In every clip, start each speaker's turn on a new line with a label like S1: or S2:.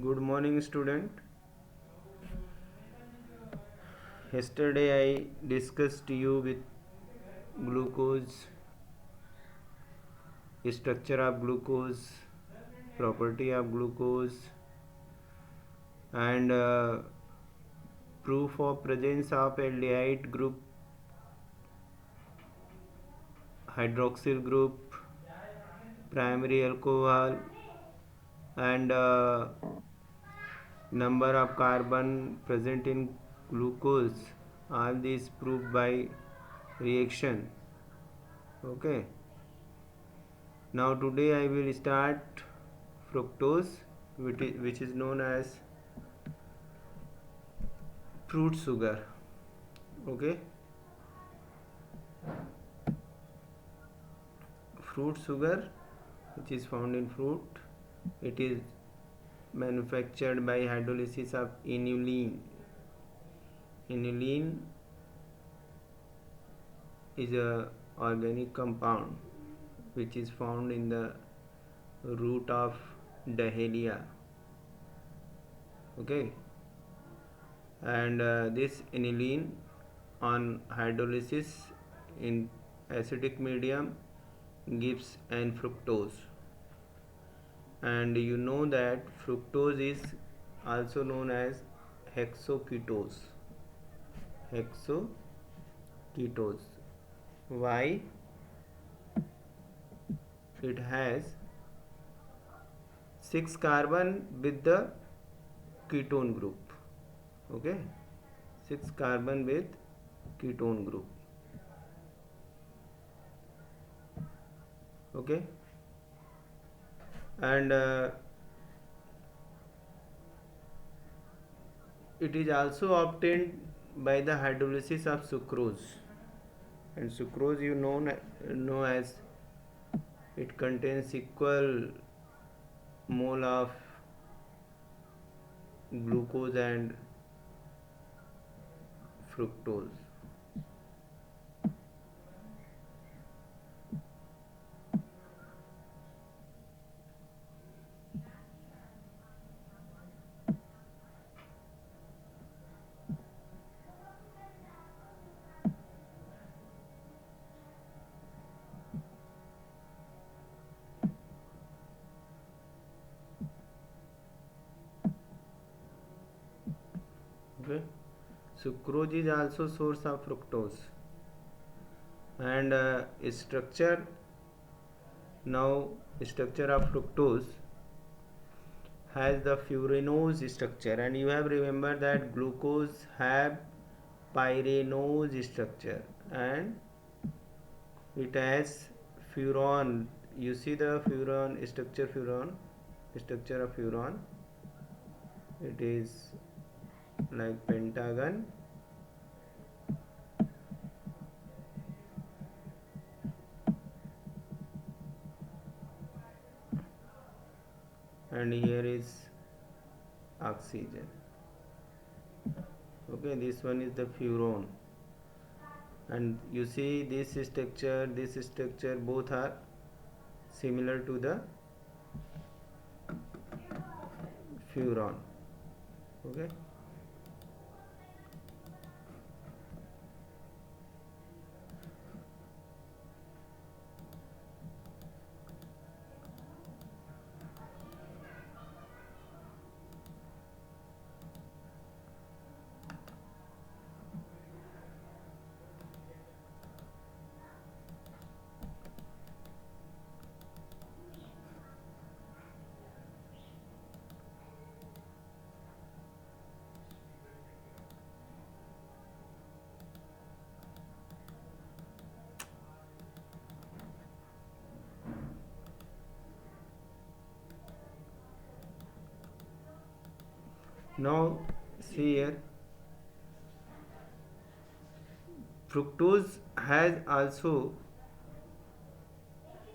S1: Good morning, student. Yesterday I discussed you with glucose, structure of glucose, property of glucose, and proof of presence of aldehyde group, hydroxyl group, primary alcohol, and number of carbon present in glucose. All these proved by reaction. Okay. Now today I will start fructose, which is known as fruit sugar. Okay. Fruit sugar, which is found in fruit, it is manufactured by hydrolysis of inulin. Inulin is a organic compound which is found in the root of dahlia. Okay. And this aniline on hydrolysis in acidic medium gives n fructose. And you know that fructose is also known as hexoketose. Hexoketose. Why? It has 6 carbon with the ketone group. Okay, 6 carbon with ketone group. Okay, and it is also obtained by the hydrolysis of sucrose, and sucrose know as it contains equal mole of glucose and fructose. Okay, sucrose is also source of fructose. And structure, now structure of fructose has the furanose structure, and you have remembered that glucose have pyranose structure, and it has furan. You see the furan structure of furan, it is like pentagon, and here is oxygen. Okay, this one is the furan, and you see this structure both are similar to the furan. Okay, now see here, fructose has also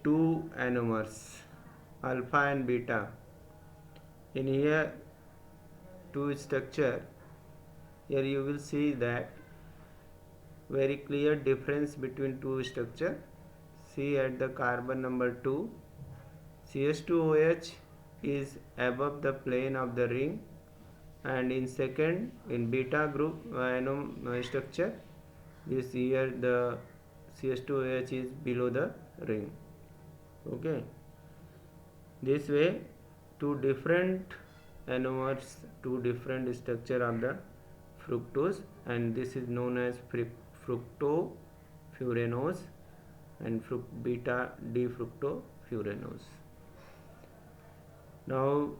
S1: two anomers, alpha and beta. In here two structure, here you will see that very clear difference between two structure. See at the carbon number 2, CH2OH is above the plane of the ring, and in second, in beta group structure, this here the CH2OH is below the ring. Okay, this way two different anomers, two different structure of the fructose, and this is known as fructofuranose and beta D-fructofuranose. Now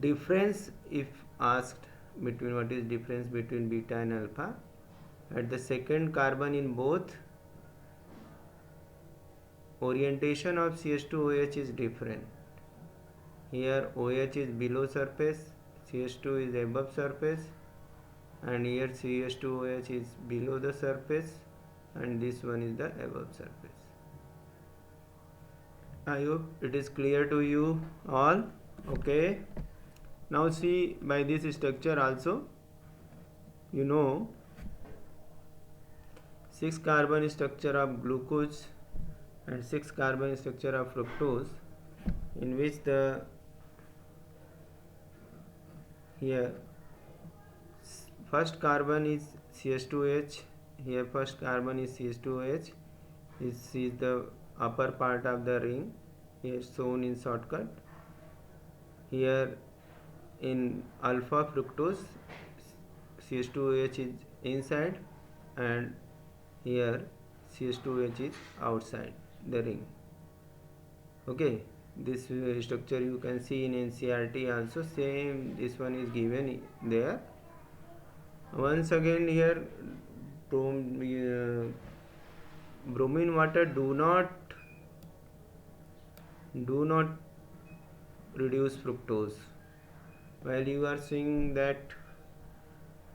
S1: difference, if asked, between what is difference between beta and alpha, at the second carbon in both, orientation of CH2OH is different. Here OH is below surface, CH2 is above surface, and here CH2OH is below the surface and this one is the above surface. I hope it is clear to you all. Okay, now see, by this structure also, you know, 6 carbon structure of glucose and 6 carbon structure of fructose, in which the here first carbon is CH2H, here first carbon is CH2OH, this is the upper part of the ring, here shown in shortcut. Here in alpha fructose, CH2OH is inside and here CH2OH is outside the ring. Okay, this structure you can see in NCERT also, same this one is given there. Once again here bromine water do not reduce fructose, while you are seeing that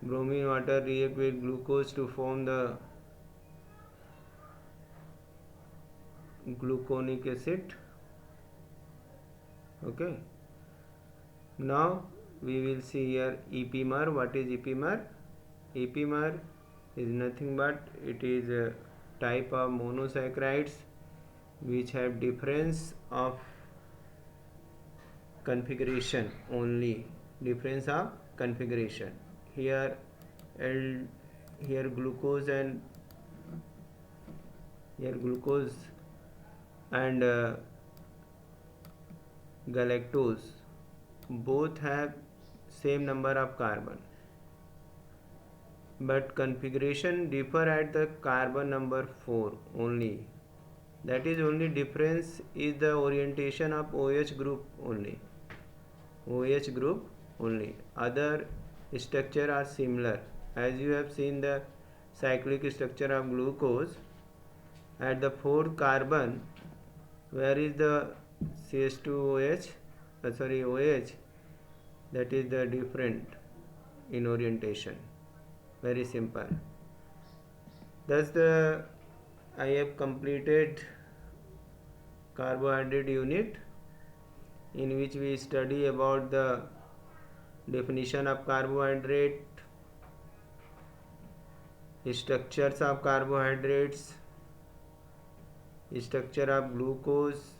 S1: bromine water react with glucose to form the gluconic acid. Okay, now we will see here epimer. What is epimer? Epimer is nothing but it is a type of monosaccharides which have difference of configuration, only difference of configuration. Here glucose and galactose both have same number of carbon, but configuration differ at the carbon number 4 only. That is, only difference is the orientation of OH group only. OH group only. Other structure are similar. As you have seen the cyclic structure of glucose, at the 4th carbon, where is the CH2OH? OH, that is the different in orientation. Very simple. Thus I have completed carbohydrate unit, in which we study about the definition of carbohydrate, structures of carbohydrates, structure of glucose,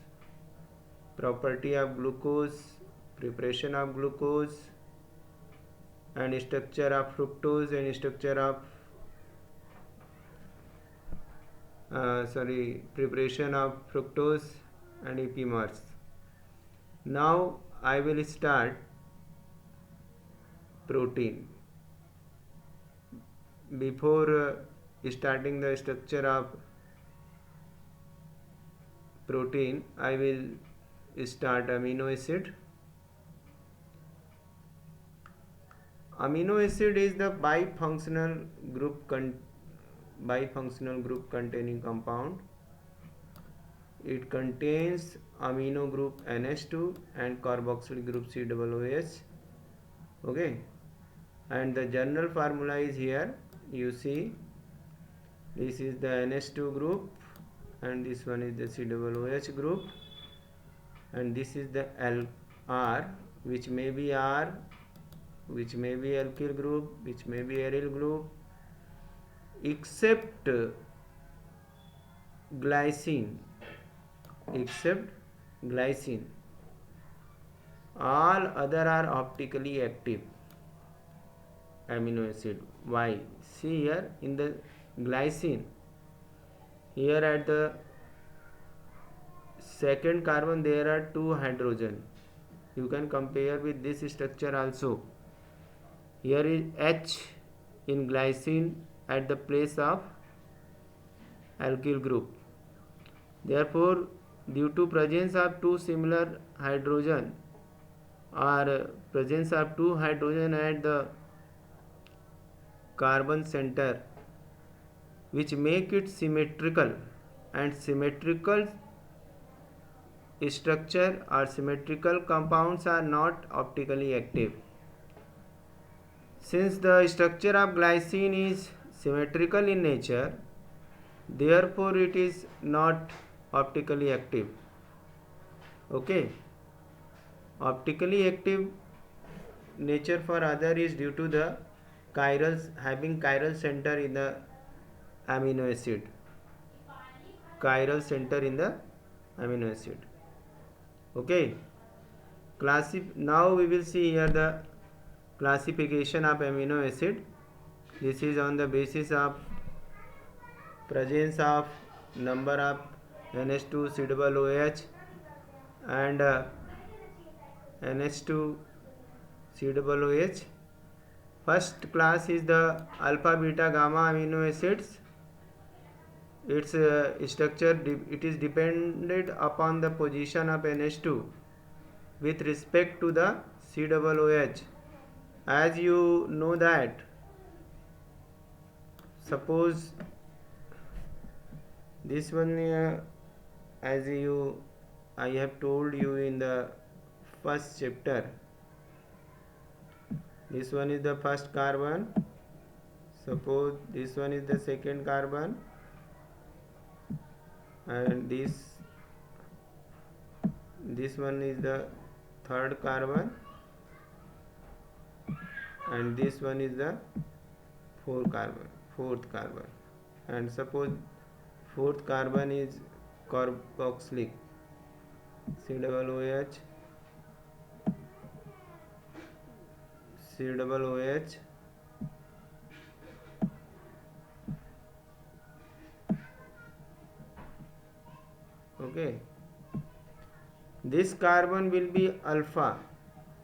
S1: property of glucose, preparation of glucose, and structure of fructose and structure of preparation of fructose and epimers. Now I will start protein. Before starting the structure of protein, I will start amino acid. Amino acid is the bifunctional group containing compound. It contains amino group NH2 and carboxyl group COOH. Okay, and the general formula is here. You see, this is the NH2 group and this one is the COOH group, and this is the LR, which may be R, which may be alkyl group, which may be aryl group, except glycine. All other are optically active amino acid. Why? See here in the glycine, here at the second carbon there are two hydrogen. You can compare with this structure also. Here is H in glycine at the place of alkyl group. Therefore, due to presence of two similar hydrogen or presence of two hydrogen at the carbon center, which make it symmetrical, and symmetrical structure or symmetrical compounds are not optically active. Since the structure of glycine is symmetrical in nature, therefore it is not optically active. Okay, optically active nature for other is due to the chirals, having chiral center in the amino acid, chiral center in the amino acid. Okay, now we will see here the classification of amino acid. This is on the basis of presence of number of NH2 COOH and NH2 COOH. First class is the alpha, beta, gamma amino acids. Its structure it is dependent upon the position of NH2 with respect to the COOH. As you know that, suppose this one as I have told you in the first chapter, this one is the first carbon, suppose this one is the second carbon, and this one is the third carbon, and this one is the fourth carbon, and suppose fourth carbon is carboxylic, COOH, COOH, okay. This carbon will be alpha.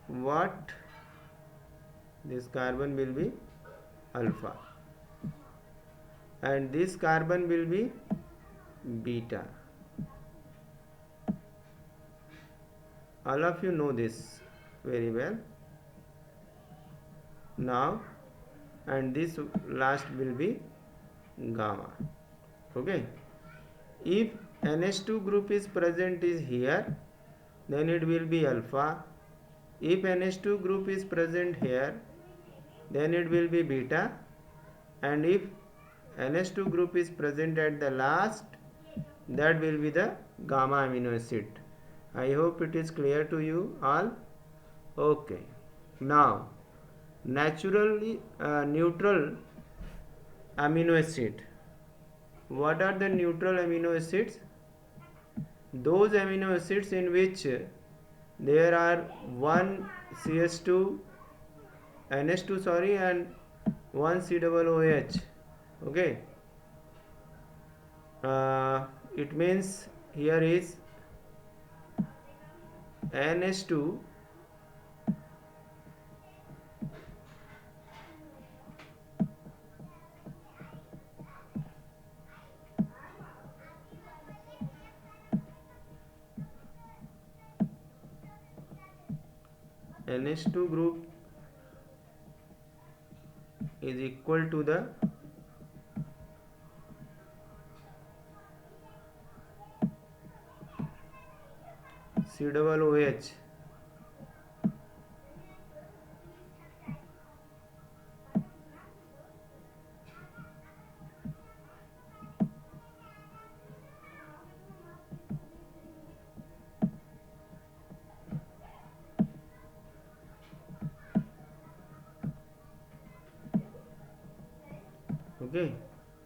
S1: What? This carbon will be alpha, and this carbon will be beta. All of you know this very well now, and this last will be gamma. Okay, if NH2 group is present is here, then it will be alpha. If NH2 group is present here, then it will be beta, and if NH2 group is present at the last, that will be the gamma amino acid. I hope it is clear to you all. Okay, now neutral amino acid. What are the neutral amino acids? Those amino acids in which there are one CH2 NH2 and one COOH. Okay, it means here is NH2 NH2 group is equal to the COOH. Okay,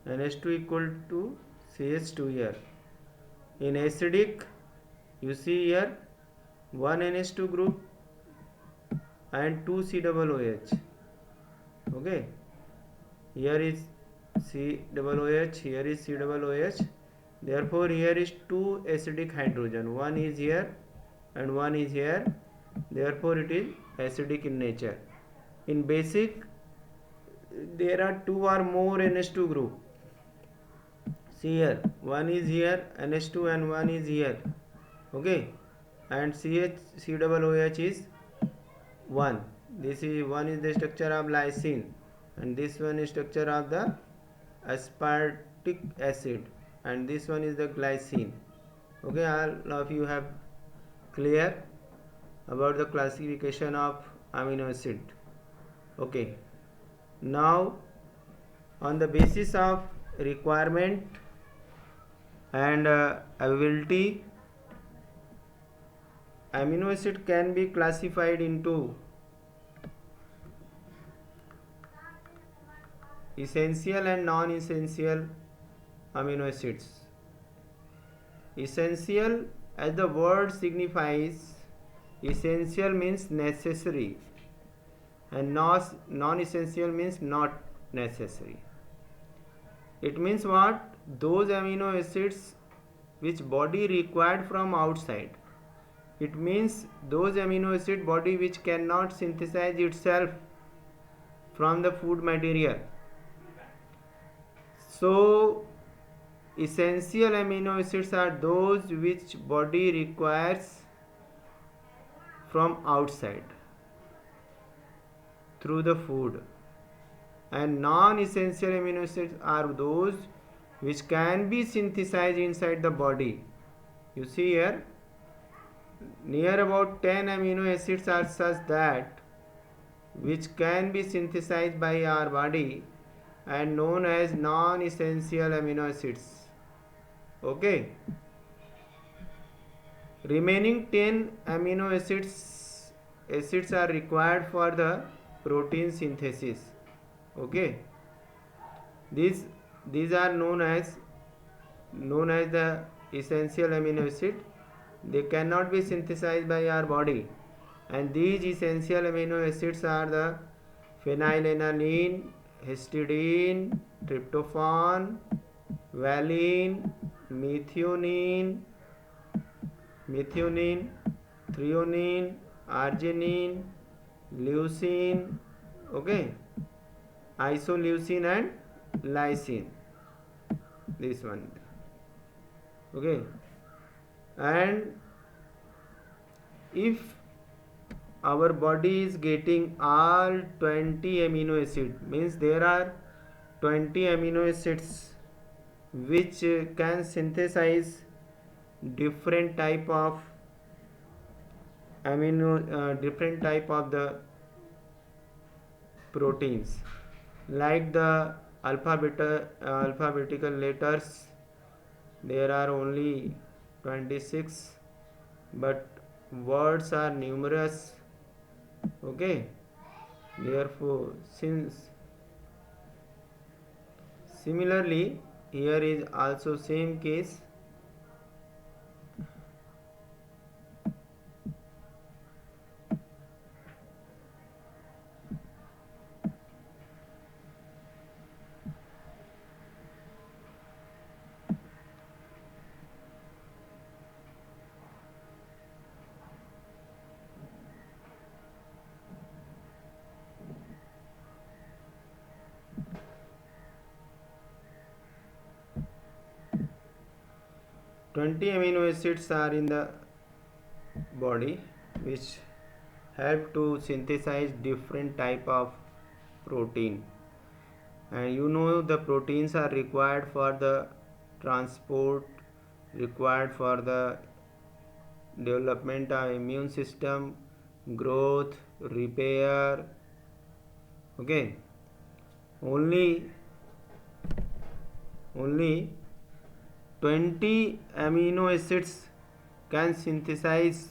S1: NH2 equal to CH2 here. In acidic, you see here one NH2 group and 2 COOH. Okay, here is COOH, here is COOH. Therefore here is 2 acidic hydrogen, one is here and one is here. Therefore it is acidic in nature. In basic, there are 2 or more NH2 group. See here, one is here NH2 and one is here. Okay, and COOH is 1. This is one is the structure of lysine, and this one is structure of the aspartic acid, and this one is the glycine. Okay, all of you have clear about the classification of amino acid. Okay, now on the basis of requirement and availability, amino acid can be classified into essential and non-essential amino acids. Essential, as the word signifies, essential means necessary and non-essential means not necessary. It means what? Those amino acids which body required from outside. It means those amino acid body which cannot synthesize itself from the food material. So essential amino acids are those which body requires from outside through the food, and non-essential amino acids are those which can be synthesized inside the body. You see here, near about 10 amino acids are such that which can be synthesized by our body and known as non-essential amino acids. Okay, remaining 10 amino acids are required for the protein synthesis. Okay, these are known as the essential amino acid. They cannot be synthesized by our body, and these essential amino acids are the phenylalanine, histidine, tryptophan, valine, methionine, threonine, arginine, leucine, okay, isoleucine and lysine. This one, okay. And if our body is getting all 20 amino acid, means there are 20 amino acids which can synthesize different type of different type of the proteins, like the alphabetical letters. There are only 26, but words are numerous. Okay, therefore similarly here is also same case. Twenty amino acids are in the body which help to synthesize different type of protein, and you know the proteins are required for the transport, required for the development of immune system, growth, repair. Okay, only 20 amino acids can synthesize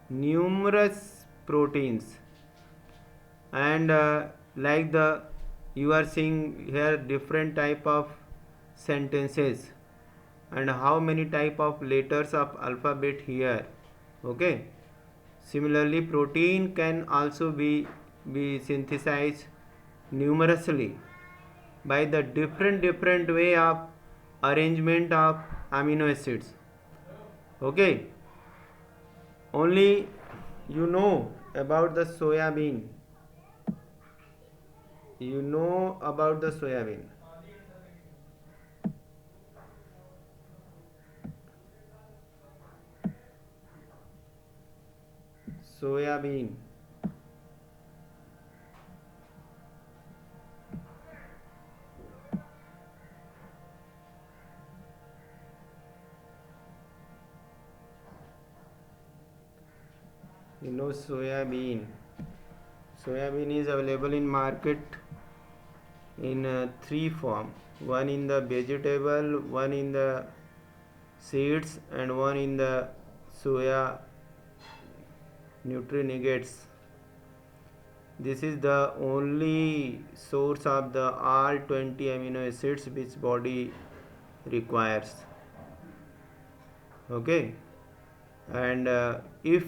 S1: numerous proteins, and like the you are seeing here different type of sentences and how many type of letters of alphabet here. Okay, Similarly, protein can also be synthesized numerously by the different way of arrangement of amino acids. Okay, only you know about the soya bean. You know about the soya bean. Soya bean. You know soya bean. Soya bean is available in market in three form. One in the vegetable, one in the seeds, and one in the soya nutrients. This is the only source of the all 20 amino acids which body requires. Okay, and if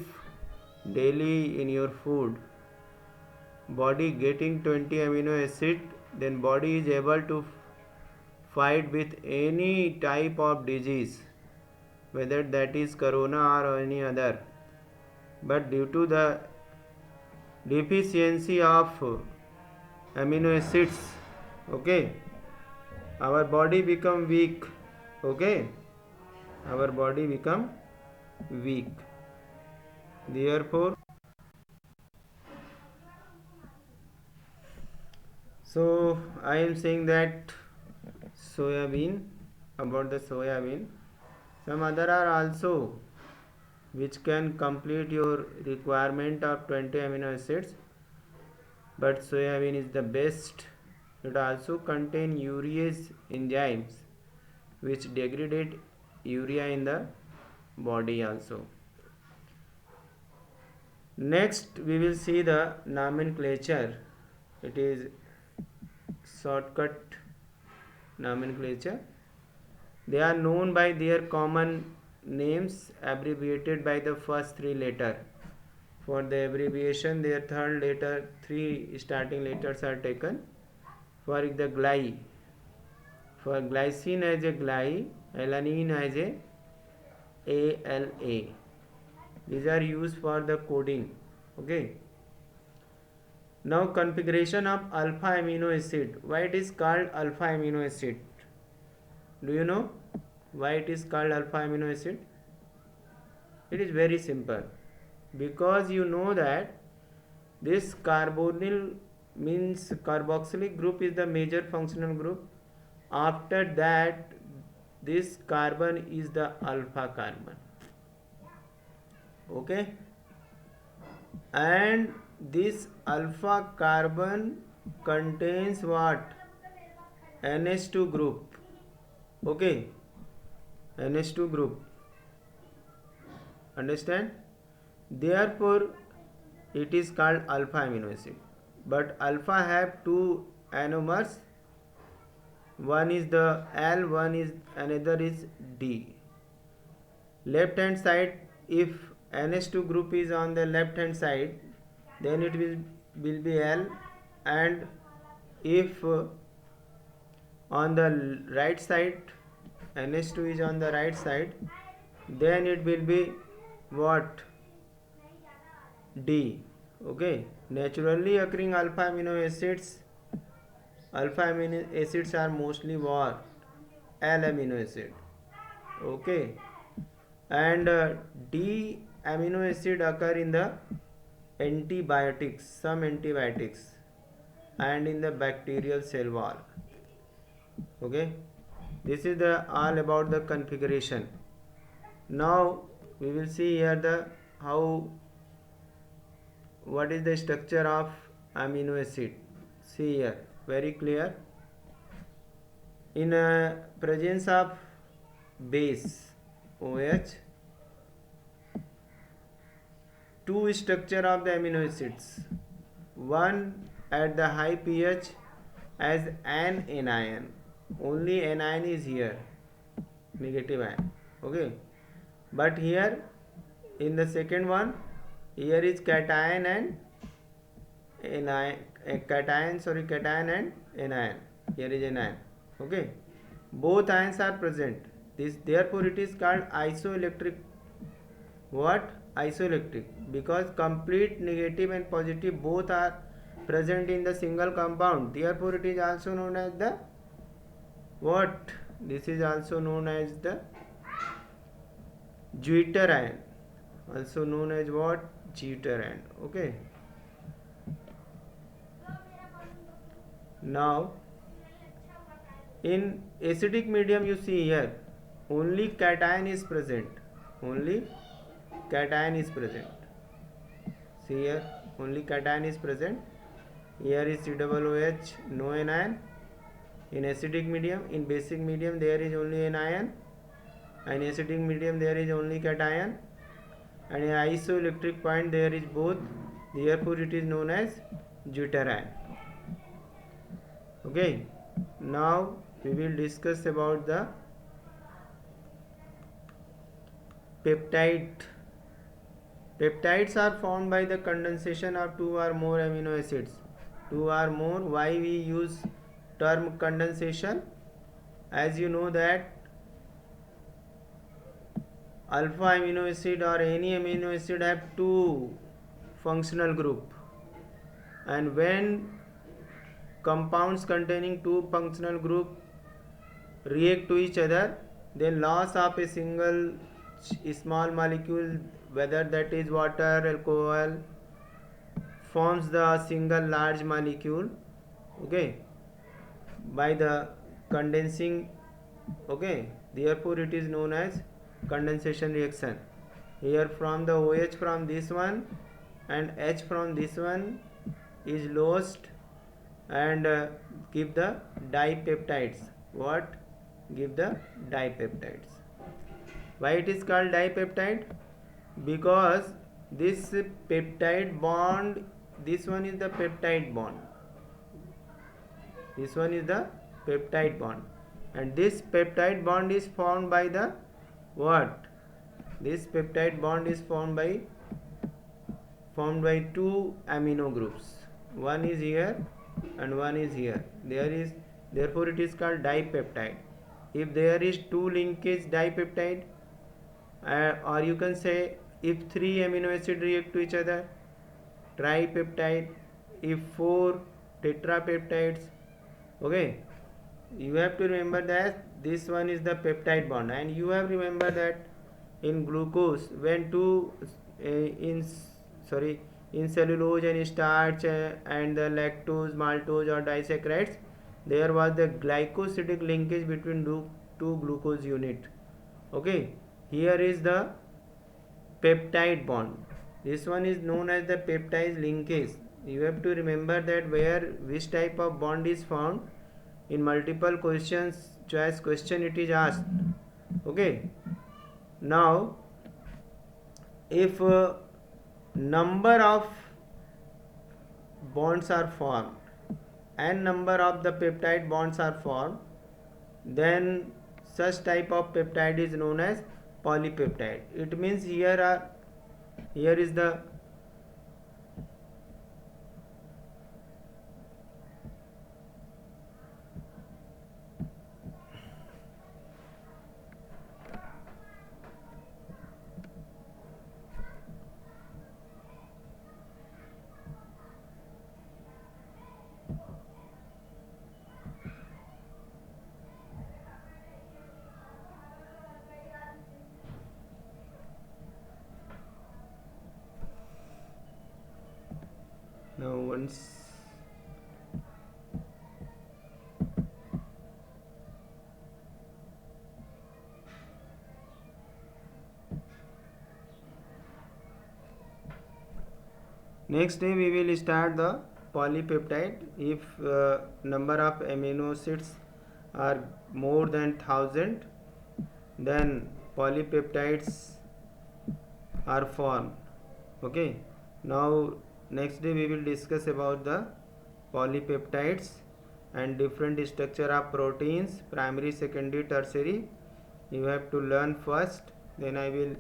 S1: daily in your food body getting 20 amino acid, then body is able to fight with any type of disease, whether that is corona or any other. But due to the deficiency of amino acids, okay, our body become weak. Okay, our body become weak. Therefore, so I am saying that soya bean, about the soya bean. Some other are also which can complete your requirement of 20 amino acids, but soya bean is the best. It also contain urease enzymes which degrade urea in the body also. Next we will see the nomenclature. It is shortcut nomenclature. They are known by their common names abbreviated by the first three letter. For the abbreviation, their third letter, three starting letters are taken. For the gly, for glycine as a gly, alanine as a ALA. These are used for the coding. Okay. Now configuration of alpha amino acid. Why it is called alpha amino acid? Do you know why it is called alpha amino acid? It is very simple. Because you know that this carbonyl means carboxylic group is the major functional group. After that, this carbon is the alpha carbon. Okay, and this alpha carbon contains what? NH2 group. Okay, NH2 group. Understand? Therefore, it is called alpha amino acid. But alpha have two anomers. One is the L, one is another is D. Left hand side, if NH2 group is on the left hand side, then it will be L, and if on the right side NH2 is on the right side, then it will be what? D. Okay, naturally occurring alpha amino acids are mostly what? L amino acid. Okay, and D amino acid occur in the antibiotics, some antibiotics, and in the bacterial cell wall. Okay, this is the all about the configuration. Now we will see here the how, what is the structure of amino acid. See here, very clear. In presence of base OH, two structure of the amino acids. One at the high pH as an anion. Only anion is here, negative ion. Okay, but here in the second one here is cation and anion, cation and anion. Here is anion. Okay, both ions are present. This therefore it is called isoelectric. What? Isoelectric, because complete negative and positive both are present in the single compound. Therefore it is also known as the what? This is also known as the Jeter ion. Also known as what? Jeter ion. Okay. Now in acidic medium you see here only cation is present. Only cation is present. See here only cation is present. Here is COOH, no anion. In acidic medium, in basic medium there is only an ion. In acidic medium there is only cation. And in isoelectric point there is both. Therefore it is known as Jeter ion. Okay. Now we will discuss about the peptide. Peptides are formed by the condensation of two or more amino acids. Two or more. Why we use term condensation? As you know that alpha amino acid or any amino acid have two functional group, and when compounds containing two functional group react to each other, then loss of a single small molecule, whether that is water, alcohol, forms the single large molecule. Okay, by the condensing. Okay, therefore it is known as condensation reaction. Here from the OH from this one and H from this one is lost and give the dipeptides. What? Give the dipeptides. Why it is called dipeptide? Because this peptide bond, this one is the peptide bond. This one is the peptide bond, and this peptide bond is formed by the what? This peptide bond is formed by two amino groups. One is here and one is here. Therefore it is called dipeptide. If there is two linkage dipeptide, or you can say if three amino acid react to each other, tripeptide. If four, tetrapeptides. Okay, you have to remember that this one is the peptide bond, and you have remember that in glucose when two in cellulose and starch and the lactose, maltose or disaccharides, there was the glycosidic linkage between two glucose unit. Okay, here is the peptide bond. This one is known as the peptide linkage. You have to remember that which type of bond is found in multiple choice question it is asked. Okay, now if number of bonds are formed and number of the peptide bonds are formed, then such type of peptide is known as polypeptide. It means here is the now once next day we will start the polypeptide. If number of amino acids are more than 1000, then polypeptides are formed. Okay, now next day we will discuss about the polypeptides and different structure of proteins, primary, secondary, tertiary. You have to learn first, then I will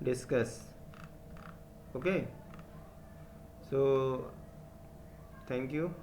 S1: discuss. Okay, so thank you.